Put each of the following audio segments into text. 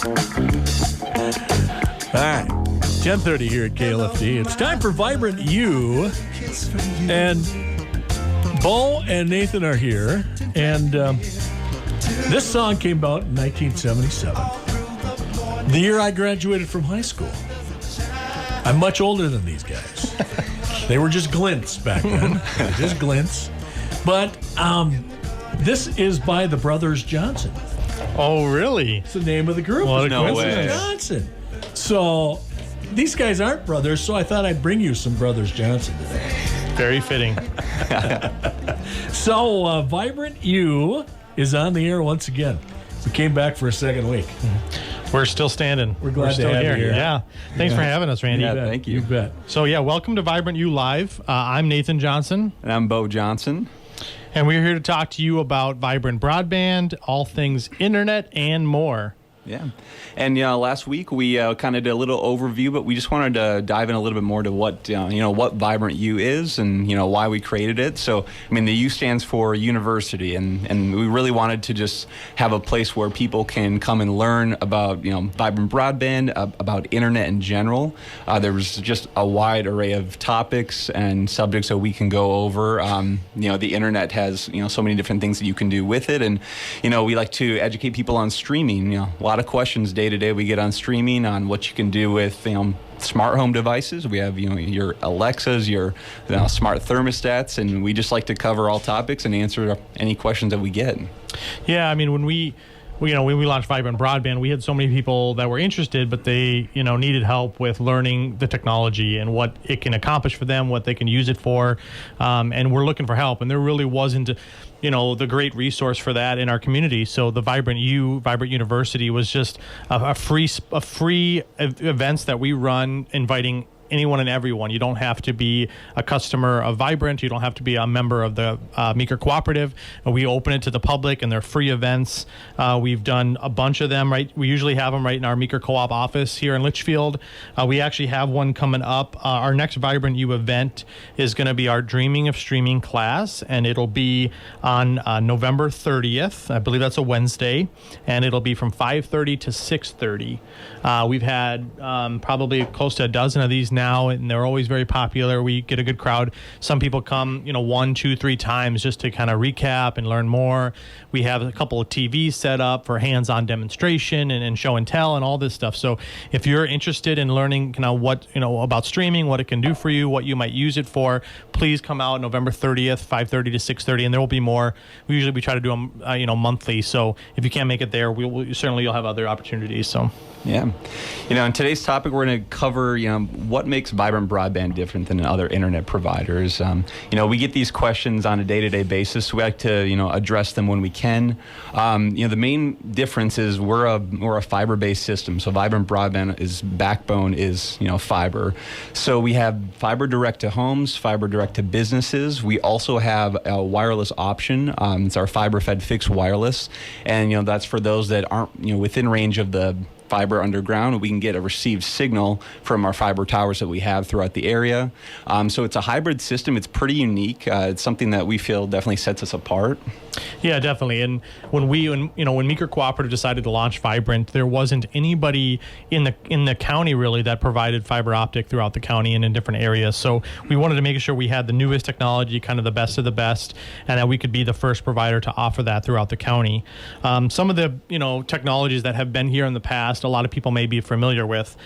All right, 10:30 here at KLFD. It's time for Vibrant You. And Bo and Nathan are here. And this song came out in 1977, the year I graduated from high school. I'm much older than these guys. They were just glints back then. Just glints. But this is by the Brothers Johnson. Oh, really? It's the name of the group. No way. Johnson. So these guys aren't brothers, so I thought I'd bring you some Brothers Johnson today. Very fitting. So Vibrant You is on the air once again. We came back for a second week. We're still standing. We're glad still to have here. you here. Yeah. Thanks for having us, Randy. Yeah, thank you. You bet. So, welcome to Vibrant You Live. I'm Nathan Johnson. And I'm Bo Johnson. And we're here to talk to you about Vibrant Broadband, all things internet, and more. Yeah. And last week we kind of did a little overview, but we just wanted to dive in a little bit more to what what Vibrant U is and why we created it. So the U stands for university, and we really wanted to just have a place where people can come and learn about Vibrant Broadband, about internet in general. There was just a wide array of topics and subjects that we can go over. The internet has so many different things that you can do with it, and we like to educate people on streaming. A lot of questions day to day we get on streaming on what you can do with smart home devices. We have your Alexas, your smart thermostats, and we just like to cover all topics and answer any questions that we get. Yeah, when we launched Vibrant Broadband, we had so many people that were interested, but they, needed help with learning the technology and what it can accomplish for them, what they can use it for, and we're looking for help. And there really wasn't, the great resource for that in our community. So the Vibrant University was just a free events that we run, inviting anyone and everyone. You don't have to be a customer of Vibrant. You don't have to be a member of the Meeker Cooperative. We open it to the public, and they're free events. We've done a bunch of them, right? We usually have them right in our Meeker Co-op office here in Litchfield. We actually have one coming up. Our next Vibrant U event is going to be our Dreaming of Streaming class, and it'll be on November 30th. I believe that's a Wednesday, and it'll be from 5:30 to 6:30. We've had probably close to a dozen of these now, and they're always very popular. We get a good crowd. Some people come 1, 2, 3 times just to kind of recap and learn more. We have a couple of TVs set up for hands-on demonstration and show and tell and all this stuff. So if you're interested in learning what about streaming, what it can do for you, what you might use it for, please come out November 30th, 5:30 to 6:30, and there will be more. We try to do them monthly. So if you can't make it there, you'll have other opportunities. So yeah, in today's topic, we're going to cover what makes Vibrant Broadband different than other internet providers. We get these questions on a day-to-day basis. We like to address them when we can. The main difference is we're a fiber-based system. So Vibrant Broadband backbone is fiber. So we have fiber direct to homes, fiber direct to businesses. We also have a wireless option. It's our fiber-fed fixed wireless, and that's for those that aren't within range of the fiber underground. We can get a received signal from our fiber towers that we have throughout the area. So it's a hybrid system. It's pretty unique. It's something that we feel definitely sets us apart. Yeah, definitely. And when Meeker Cooperative decided to launch Vibrant, there wasn't anybody in the county really that provided fiber optic throughout the county and in different areas. So we wanted to make sure we had the newest technology, kind of the best of the best, and that we could be the first provider to offer that throughout the county. Some of the technologies that have been here in the past, a lot of people may be familiar with.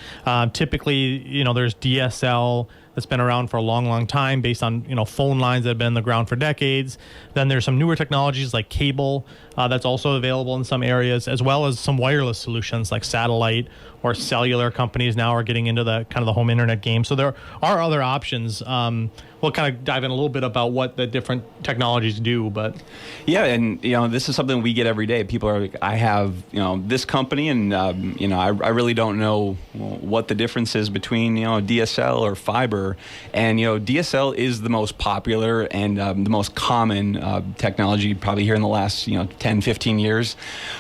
Typically, there's DSL that's been around for a long, long time based on, phone lines that have been in the ground for decades. Then there's some newer technologies like cable that's also available in some areas, as well as some wireless solutions like satellite or cellular companies now are getting into the kind of the home internet game. So there are other options. We'll kind of dive in a little bit about what the different technologies do, but yeah, and this is something we get every day. People are like, I have this company, and I really don't know what the difference is between DSL or fiber. fiber. And, DSL is the most popular and the most common technology probably here in the last, 10, 15 years.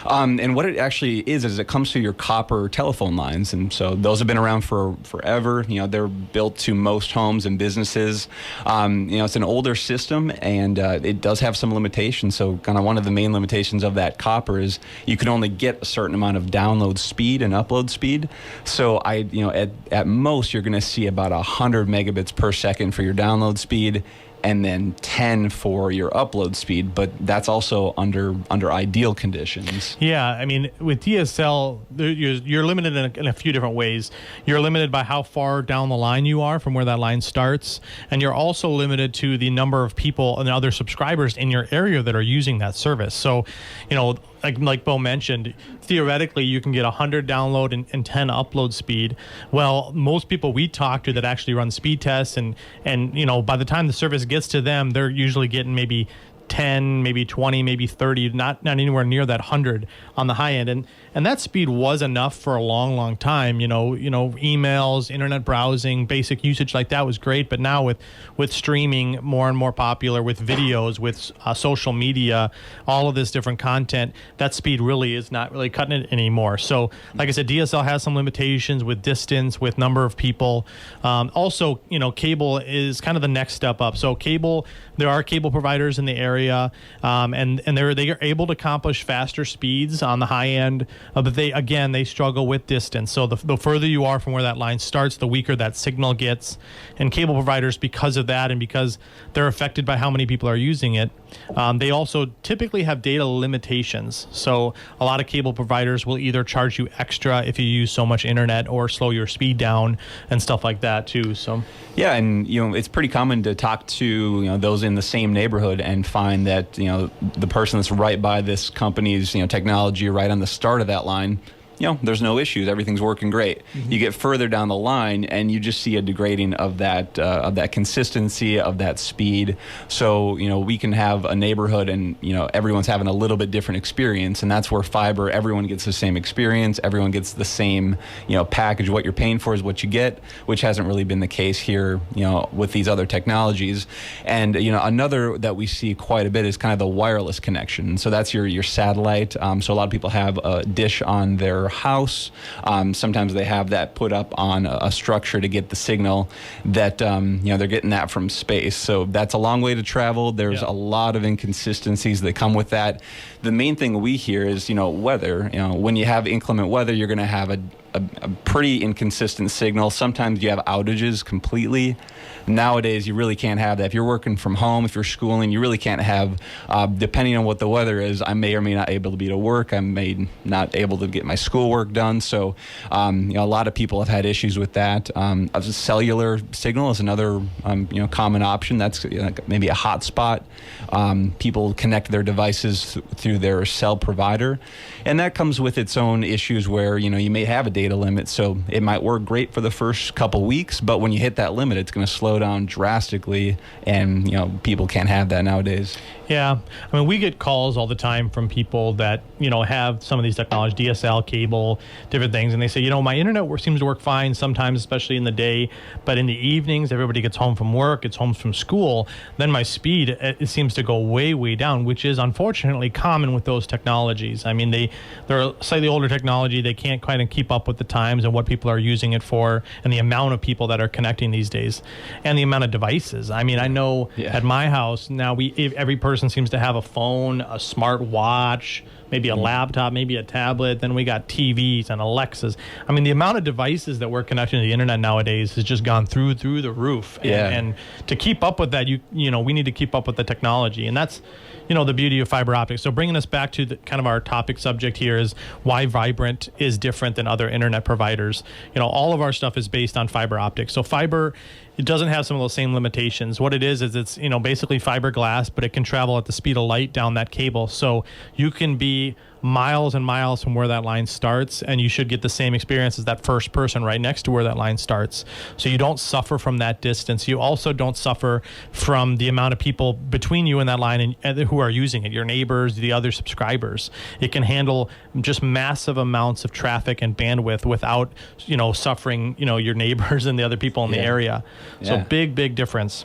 And what it actually is it comes through your copper telephone lines. And so those have been around for forever. They're built to most homes and businesses. It's an older system, and it does have some limitations. So kind of one of the main limitations of that copper is you can only get a certain amount of download speed and upload speed. So at most you're going to see about 100 megabits per second for your download speed, and then 10 for your upload speed, but that's also under ideal conditions. Yeah, I mean, with DSL, you're limited in a few different ways. You're limited by how far down the line you are from where that line starts, and you're also limited to the number of people and other subscribers in your area that are using that service. So, like Bo mentioned, theoretically, you can get 100 download and 10 upload speed. Well, most people we talk to that actually run speed tests, and by the time the service gets to them, they're usually getting maybe 10, maybe 20, maybe 30, not anywhere near that 100 on the high end. And that speed was enough for a long, long time. Emails, internet browsing, basic usage like that was great. But now with streaming more and more popular, with videos, with social media, all of this different content, that speed really is not really cutting it anymore. So like I said, DSL has some limitations with distance, with number of people. Also, cable is kind of the next step up. So cable, there are cable providers in the area, and they are able to accomplish faster speeds on the high end. But they struggle with distance. So the further you are from where that line starts, the weaker that signal gets. And cable providers, because of that and because they're affected by how many people are using it, they also typically have data limitations. So a lot of cable providers will either charge you extra if you use so much internet or slow your speed down and stuff like that too. So yeah, and it's pretty common to talk to those in the same neighborhood and find that the person that's right by this company's technology right on the start of that line, there's no issues. Everything's working great. Mm-hmm. You get further down the line, and you just see a degrading of that consistency, of that speed. So we can have a neighborhood, and everyone's having a little bit different experience, and that's where fiber, everyone gets the same experience. Everyone gets the same package. What you're paying for is what you get, which hasn't really been the case here with these other technologies. And another that we see quite a bit is kind of the wireless connection. So that's your satellite. So a lot of people have a dish on their house. Sometimes they have that put up on a structure to get the signal that they're getting that from space. So that's a long way to travel. There's a lot of inconsistencies that come with that. The main thing we hear is weather. When you have inclement weather, you're going to have a pretty inconsistent signal. Sometimes you have outages completely. Nowadays, you really can't have that. If you're working from home, if you're schooling, you really can't have, depending on what the weather is, I may or may not able to be to work. I may not able to get my schoolwork done. So, a lot of people have had issues with that. A cellular signal is another, common option. That's maybe a hotspot. People connect their devices through their cell provider, and that comes with its own issues where, you may have a data limit. So it might work great for the first couple weeks, but when you hit that limit, it's going to slow down drastically, and people can't have that nowadays. Yeah, I mean, we get calls all the time from people that have some of these technologies, DSL, cable, different things, and they say, my internet seems to work fine sometimes, especially in the day, but in the evenings, everybody gets home from work, gets home from school, then my speed it seems to go way, way down, which is unfortunately common with those technologies. I mean, they're a slightly older technology. They can't quite keep up with the times and what people are using it for, and the amount of people that are connecting these days, and the amount of devices. I mean, I know at my house now, every person seems to have a phone, a smart watch, maybe a laptop, maybe a tablet. Then we got TVs and Alexas. I mean, the amount of devices that we're connecting to the internet nowadays has just gone through the roof. And to keep up with that, we need to keep up with the technology, and that's the beauty of fiber optics. So bringing us back to kind of our topic subject here is why Vibrant is different than other internet providers. All of our stuff is based on fiber optics. So fiber, it doesn't have some of those same limitations. What it is it's basically fiberglass, but it can travel at the speed of light down that cable. So you can be miles and miles from where that line starts, and you should get the same experience as that first person right next to where that line starts. So you don't suffer from that distance. You also don't suffer from the amount of people between you and that line and who are using it, your neighbors, the other subscribers. It can handle just massive amounts of traffic and bandwidth without, suffering, your neighbors and the other people in the area. So big difference.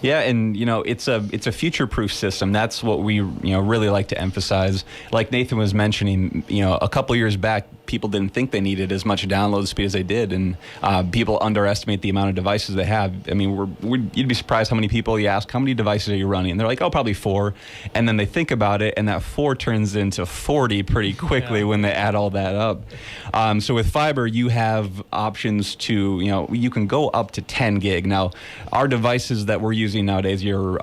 Yeah, and it's a future-proof system. That's what we really like to emphasize. Like Nathan was mentioning, a couple years back, people didn't think they needed as much download speed as they did, and people underestimate the amount of devices they have. I mean, you'd be surprised how many people you ask, how many devices are you running? And they're like, oh, probably 4. And then they think about it, and that 4 turns into 40 pretty quickly when they add all that up. So with fiber, you have options to, you can go up to 10 gig. Now, our devices that we're using nowadays, your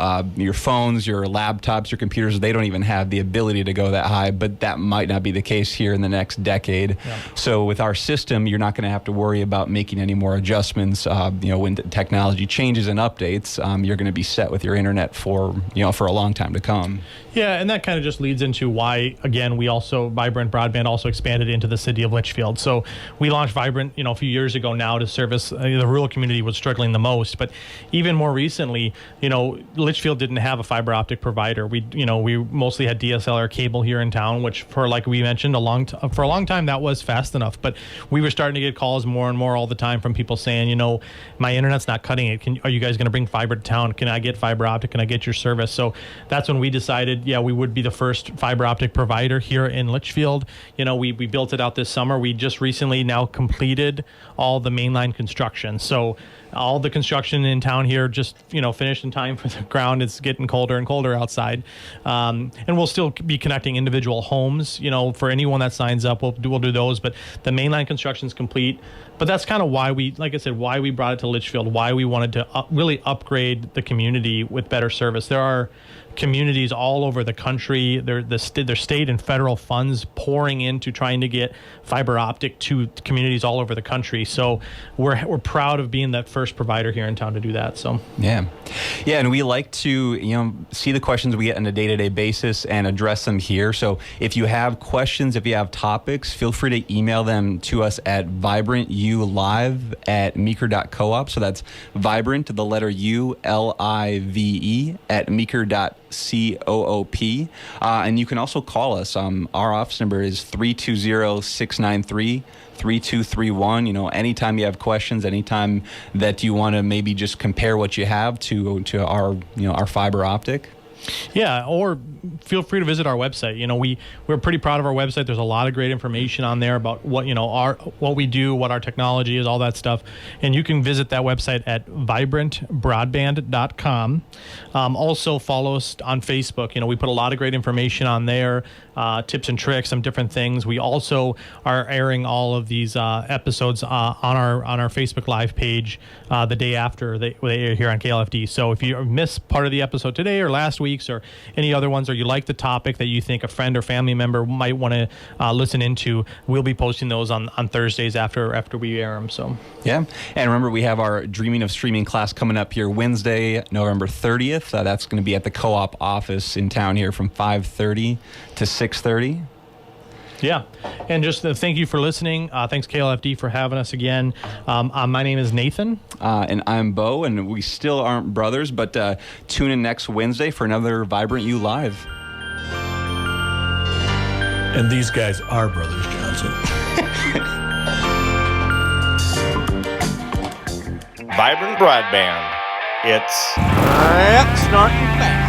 phones, your laptops, your computers, they don't even have the ability to go that high, but that might not be the case here in the next decade. Yeah. So with our system, you're not going to have to worry about making any more adjustments. When the technology changes and updates, you're going to be set with your internet for a long time to come. Yeah, and that kind of just leads into why, again, VIBRANT Broadband also expanded into the city of Litchfield. So we launched VIBRANT, a few years ago now to service the rural community was struggling the most. But even more recently, Litchfield didn't have a fiber optic provider. We mostly had DSLR cable here in town, which like we mentioned, for a long time that was fast enough. But we were starting to get calls more and more all the time from people saying, my internet's not cutting it. Are you guys going to bring fiber to town? Can I get fiber optic? Can I get your service? So that's when we decided, we would be the first fiber optic provider here in Litchfield. We built it out this summer. We just recently now completed all the mainline construction. So all the construction in town here just, finished in time for the ground. It's getting colder and colder outside. And we'll still be connecting individual homes, for anyone that signs up, we'll do those. But the mainline construction is complete. But that's kind of why why we brought it to Litchfield, why we wanted to really upgrade the community with better service. There are communities all over the country. There's state and federal funds pouring into trying to get fiber optic to communities all over the country. So we're proud of being that first provider here in town to do that. So yeah, and we like to see the questions we get on a day-to-day basis and address them here. So if you have questions, if you have topics, feel free to email them to us at vibrantulive@meeker.coop. So that's Vibrant, the letter U, LIVE at meeker.coop. And you can also call us. Our office number is 320-693-3231. Anytime you have questions, anytime that you want to maybe just compare what you have to our fiber optic. Yeah, or feel free to visit our website. We're pretty proud of our website. There's a lot of great information on there about what what we do, what our technology is, all that stuff. And you can visit that website at vibrantbroadband.com. Also follow us on Facebook. We put a lot of great information on there, tips and tricks, some different things. We also are airing all of these episodes on our Facebook Live page the day after they air here on KLFD. So if you miss part of the episode today or last week's or any other ones, or you like the topic that you think a friend or family member might want to listen into, we'll be posting those on Thursdays after we air them. So yeah, and remember, we have our Dreaming of Streaming class coming up here Wednesday, November 30th. That's going to be at the co-op office in town here from 5:30 to 6:30. Yeah, and just thank you for listening. Thanks, KLFD, for having us again. My name is Nathan. And I'm Bo, and we still aren't brothers, but tune in next Wednesday for another Vibrant U Live. And these guys are Brothers Johnson. Vibrant Broadband. It's snorting fast.